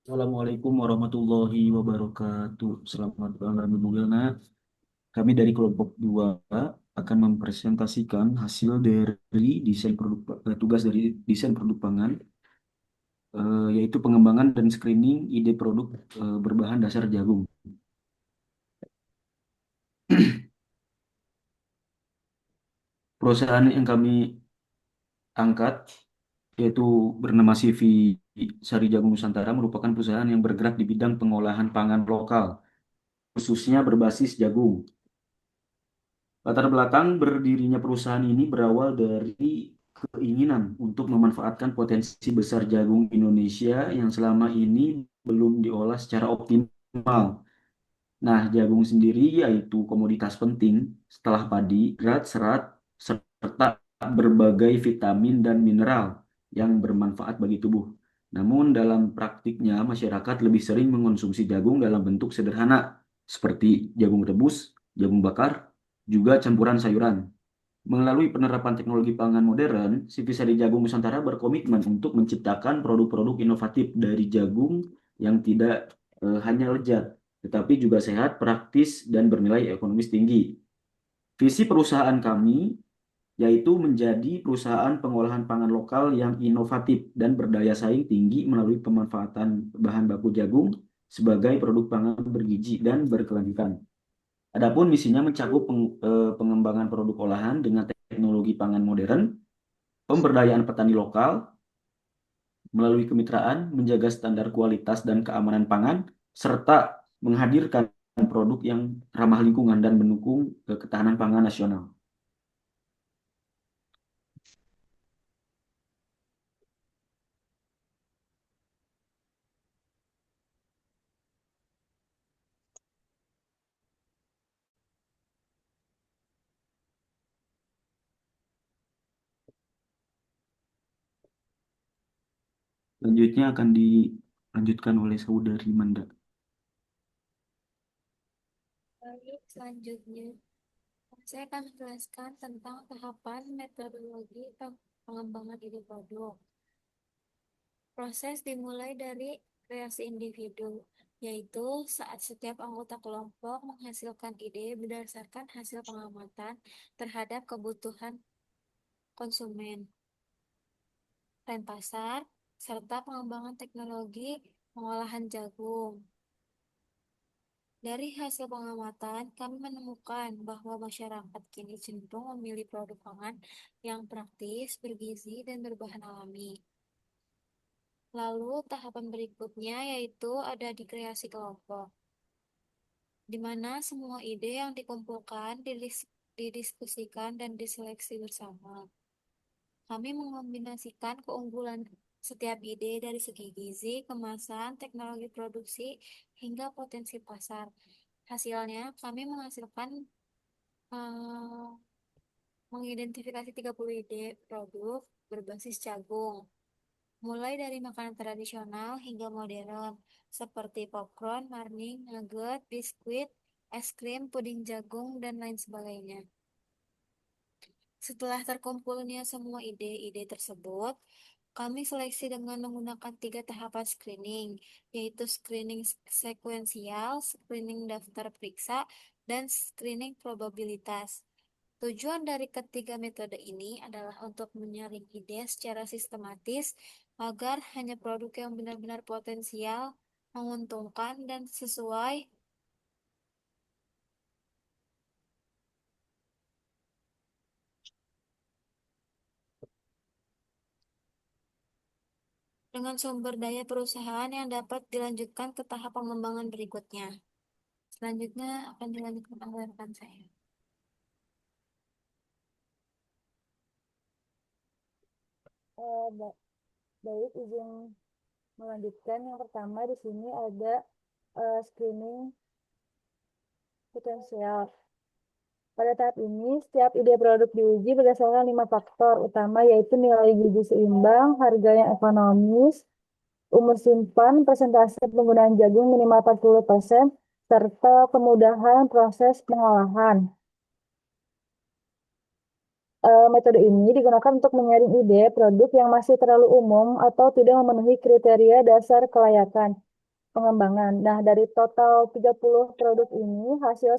Assalamualaikum warahmatullahi wabarakatuh. Selamat malam Ibu Wilna. Kami dari kelompok 2 akan mempresentasikan hasil dari tugas dari desain produk pangan, yaitu pengembangan dan screening ide produk berbahan dasar jagung. Perusahaan yang kami angkat yaitu bernama CV Sari Jagung Nusantara merupakan perusahaan yang bergerak di bidang pengolahan pangan lokal, khususnya berbasis jagung. Latar belakang berdirinya perusahaan ini berawal dari keinginan untuk memanfaatkan potensi besar jagung Indonesia yang selama ini belum diolah secara optimal. Nah, jagung sendiri yaitu komoditas penting setelah padi, serat, serta berbagai vitamin dan mineral yang bermanfaat bagi tubuh. Namun dalam praktiknya masyarakat lebih sering mengonsumsi jagung dalam bentuk sederhana seperti jagung rebus, jagung bakar, juga campuran sayuran. Melalui penerapan teknologi pangan modern, Sivisari Jagung Nusantara berkomitmen untuk menciptakan produk-produk inovatif dari jagung yang tidak hanya lezat, tetapi juga sehat, praktis, dan bernilai ekonomis tinggi. Visi perusahaan kami yaitu menjadi perusahaan pengolahan pangan lokal yang inovatif dan berdaya saing tinggi melalui pemanfaatan bahan baku jagung sebagai produk pangan bergizi dan berkelanjutan. Adapun misinya mencakup pengembangan produk olahan dengan teknologi pangan modern, pemberdayaan petani lokal melalui kemitraan, menjaga standar kualitas dan keamanan pangan, serta menghadirkan produk yang ramah lingkungan dan mendukung ketahanan pangan nasional. Selanjutnya akan dilanjutkan oleh saudari Manda. Baik, selanjutnya saya akan menjelaskan tentang tahapan metodologi pengembangan ide produk. Proses dimulai dari kreasi individu, yaitu saat setiap anggota kelompok menghasilkan ide berdasarkan hasil pengamatan terhadap kebutuhan konsumen, tren pasar, serta pengembangan teknologi pengolahan jagung. Dari hasil pengamatan, kami menemukan bahwa masyarakat kini cenderung memilih produk pangan yang praktis, bergizi, dan berbahan alami. Lalu, tahapan berikutnya yaitu ada di kreasi kelompok, di mana semua ide yang dikumpulkan, didiskusikan, dan diseleksi bersama. Kami mengombinasikan keunggulan setiap ide dari segi gizi, kemasan, teknologi produksi, hingga potensi pasar. Hasilnya, kami menghasilkan eh, mengidentifikasi 30 ide produk berbasis jagung, mulai dari makanan tradisional hingga modern, seperti popcorn, marning, nugget, biskuit, es krim, puding jagung, dan lain sebagainya. Setelah terkumpulnya semua ide-ide tersebut, kami seleksi dengan menggunakan 3 tahapan screening, yaitu screening sekuensial, screening daftar periksa, dan screening probabilitas. Tujuan dari ketiga metode ini adalah untuk menyaring ide secara sistematis agar hanya produk yang benar-benar potensial, menguntungkan, dan sesuai dengan sumber daya perusahaan yang dapat dilanjutkan ke tahap pengembangan berikutnya. Selanjutnya akan dilanjutkan oleh rekan saya. Baik, izin melanjutkan. Yang pertama di sini ada screening potensial. Pada tahap ini, setiap ide produk diuji berdasarkan 5 faktor utama, yaitu nilai gizi seimbang, harga yang ekonomis, umur simpan, persentase penggunaan jagung minimal 40%, serta kemudahan proses pengolahan. Metode ini digunakan untuk menyaring ide produk yang masih terlalu umum atau tidak memenuhi kriteria dasar kelayakan. pengembangan. Nah, dari total 30 produk ini, hasil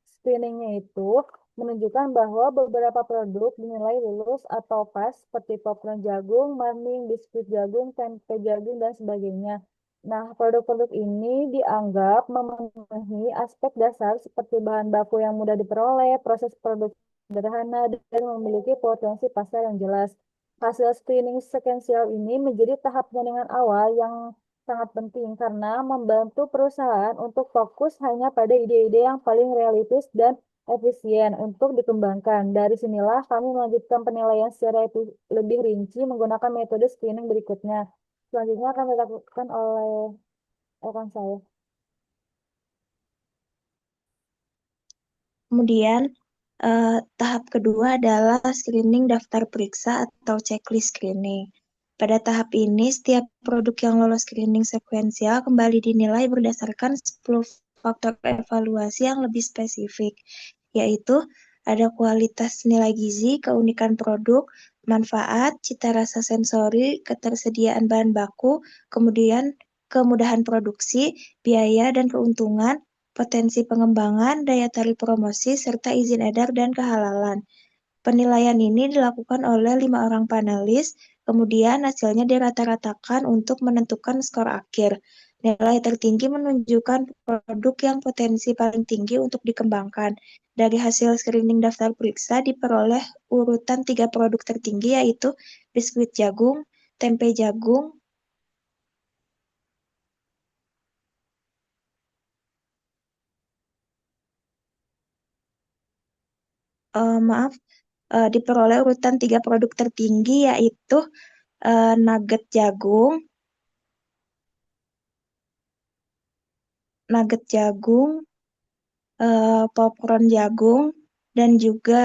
screeningnya itu menunjukkan bahwa beberapa produk dinilai lulus atau pas, seperti popcorn jagung, marning, biskuit jagung, tempe jagung, dan sebagainya. Nah, produk-produk ini dianggap memenuhi aspek dasar seperti bahan baku yang mudah diperoleh, proses produksi sederhana, dan memiliki potensi pasar yang jelas. Hasil screening sequential ini menjadi tahap penyaringan awal yang sangat penting karena membantu perusahaan untuk fokus hanya pada ide-ide yang paling realistis dan efisien untuk dikembangkan. Dari sinilah kami melanjutkan penilaian secara lebih rinci menggunakan metode screening berikutnya. Selanjutnya akan dilakukan oleh rekan saya. Kemudian, tahap kedua adalah screening daftar periksa atau checklist screening. Pada tahap ini, setiap produk yang lolos screening sekuensial kembali dinilai berdasarkan 10 faktor evaluasi yang lebih spesifik, yaitu ada kualitas nilai gizi, keunikan produk, manfaat, cita rasa sensori, ketersediaan bahan baku, kemudian kemudahan produksi, biaya dan keuntungan, potensi pengembangan, daya tarik promosi, serta izin edar dan kehalalan. Penilaian ini dilakukan oleh 5 orang panelis, kemudian hasilnya dirata-ratakan untuk menentukan skor akhir. Nilai tertinggi menunjukkan produk yang potensi paling tinggi untuk dikembangkan. Dari hasil screening daftar periksa diperoleh urutan 3 produk tertinggi yaitu biskuit jagung, tempe jagung, maaf, diperoleh urutan 3 produk tertinggi yaitu nugget jagung, popcorn jagung, dan juga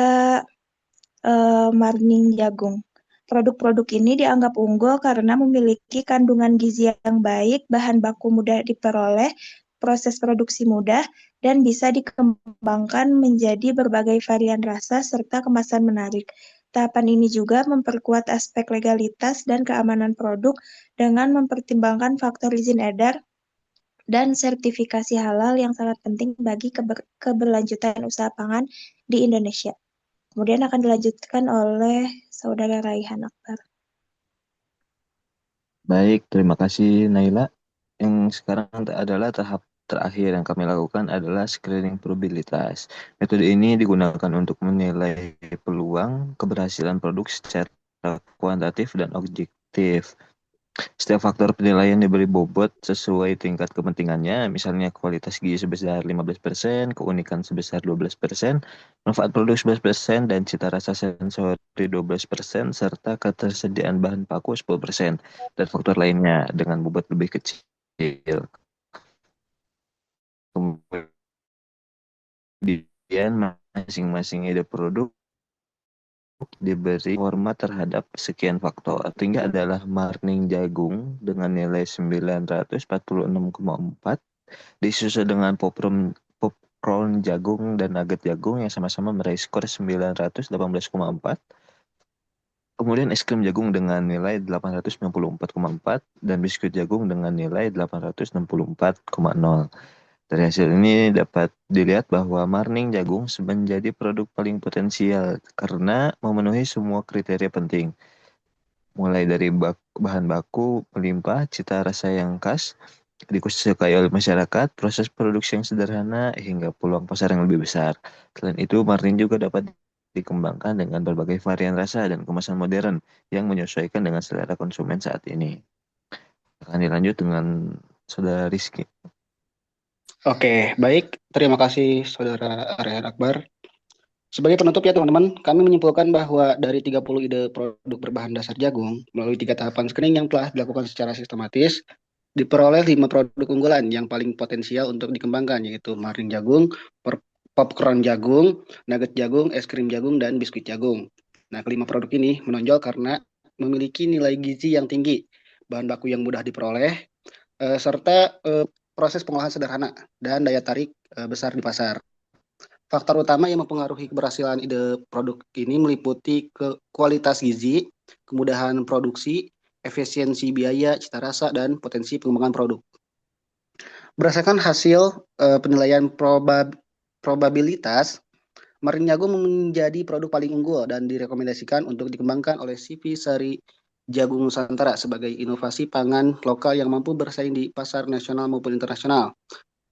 marning jagung. Produk-produk ini dianggap unggul karena memiliki kandungan gizi yang baik, bahan baku mudah diperoleh, proses produksi mudah, dan bisa dikembangkan menjadi berbagai varian rasa serta kemasan menarik. Tahapan ini juga memperkuat aspek legalitas dan keamanan produk dengan mempertimbangkan faktor izin edar dan sertifikasi halal yang sangat penting bagi keberlanjutan usaha pangan di Indonesia. Kemudian akan dilanjutkan oleh Saudara Raihan Akbar. Baik, terima kasih Naila. Yang sekarang adalah tahap terakhir yang kami lakukan adalah screening probabilitas. Metode ini digunakan untuk menilai peluang keberhasilan produk secara kuantitatif dan objektif. Setiap faktor penilaian diberi bobot sesuai tingkat kepentingannya, misalnya kualitas gizi sebesar 15%, keunikan sebesar 12%, manfaat produk 11%, dan cita rasa sensori 12%, serta ketersediaan bahan baku 10%, dan faktor lainnya dengan bobot lebih kecil. Kemudian masing-masing ide produk diberi format terhadap sekian faktor. Tinggi adalah marning jagung dengan nilai 946,4, disusul dengan popcorn jagung dan nugget jagung yang sama-sama meraih skor 918,4. Kemudian es krim jagung dengan nilai 894,4 dan biskuit jagung dengan nilai 864,0. Dari hasil ini dapat dilihat bahwa marning jagung menjadi produk paling potensial karena memenuhi semua kriteria penting. Mulai dari bahan baku melimpah, cita rasa yang khas, disukai oleh masyarakat, proses produksi yang sederhana, hingga peluang pasar yang lebih besar. Selain itu, marning juga dapat dikembangkan dengan berbagai varian rasa dan kemasan modern yang menyesuaikan dengan selera konsumen saat ini. Akan dilanjut dengan Saudara Rizky. Oke, baik. Terima kasih Saudara Rehan Akbar. Sebagai penutup ya teman-teman, kami menyimpulkan bahwa dari 30 ide produk berbahan dasar jagung, melalui 3 tahapan screening yang telah dilakukan secara sistematis, diperoleh 5 produk unggulan yang paling potensial untuk dikembangkan, yaitu marning jagung, popcorn jagung, nugget jagung, es krim jagung, dan biskuit jagung. Nah, kelima produk ini menonjol karena memiliki nilai gizi yang tinggi, bahan baku yang mudah diperoleh, serta proses pengolahan sederhana dan daya tarik besar di pasar. Faktor utama yang mempengaruhi keberhasilan ide produk ini meliputi kualitas gizi, kemudahan produksi, efisiensi biaya, cita rasa, dan potensi pengembangan produk. Berdasarkan hasil penilaian probabilitas, Marine Jagung menjadi produk paling unggul dan direkomendasikan untuk dikembangkan oleh CV Sari Jagung Nusantara sebagai inovasi pangan lokal yang mampu bersaing di pasar nasional maupun internasional.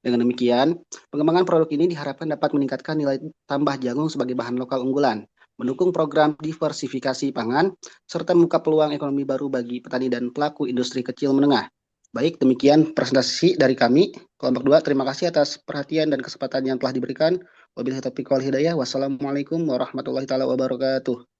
Dengan demikian, pengembangan produk ini diharapkan dapat meningkatkan nilai tambah jagung sebagai bahan lokal unggulan, mendukung program diversifikasi pangan, serta membuka peluang ekonomi baru bagi petani dan pelaku industri kecil menengah. Baik, demikian presentasi dari kami. Kelompok 2, terima kasih atas perhatian dan kesempatan yang telah diberikan. Wabillahi taufiq wal hidayah. Wassalamualaikum warahmatullahi taala wabarakatuh.